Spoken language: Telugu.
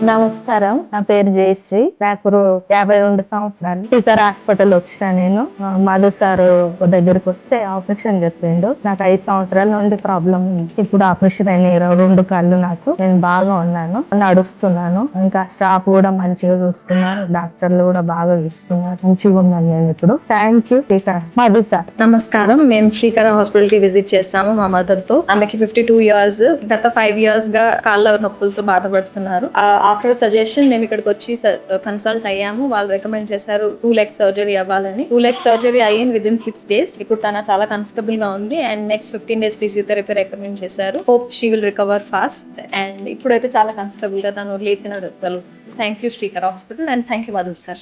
నమస్కారం, నా పేరు జయశ్రీ. నాకు 52 సంవత్సరాలు. టీచర్ హాస్పిటల్ వచ్చిన నేను మధు సార్ దగ్గరికి వస్తే ఆపరేషన్ చెప్పిండు. నాకు 5 సంవత్సరాల నుండి ప్రాబ్లం ఉంది. ఇప్పుడు ఆపరేషన్ అయిన 22 కాళ్ళు. నేను బాగా ఉన్నాను, నడుస్తున్నాను. ఇంకా స్టాఫ్ కూడా మంచిగా చూస్తున్నారు, డాక్టర్లు కూడా బాగా చూస్తున్నారు. మంచిగా ఉన్నాను నేను ఇప్పుడు. Thank you teacher Madhu sir. నమస్కారం, మేము శ్రీకర హాస్పిటల్ కి విజిట్ చేస్తాము మా మదర్ తో. ఆమెకి 52 years. గత 5 years గా కాళ్ళ నొప్పులతో బాధపడుతున్నారు. ఆఫ్టర్ సజెషన్ మేము ఇక్కడికి వచ్చి కన్సల్ట్ అయ్యాము. వాళ్ళు రికమెండ్ చేశారు 2 legs సర్జరీ అవ్వాలని. 2 legs సర్జరీ అయ్యింది విదిన్ 6 days. ఇప్పుడు తన చాలా కంఫర్టబుల్ గా ఉంది and next 15 days physiotherapy recommend చేశారు. Hope she will recover fast and ఇప్పుడైతే చాలా కంఫర్టబుల్ గా తను లేచిన. Thank you Srikara hospital and thank you Madhu sir.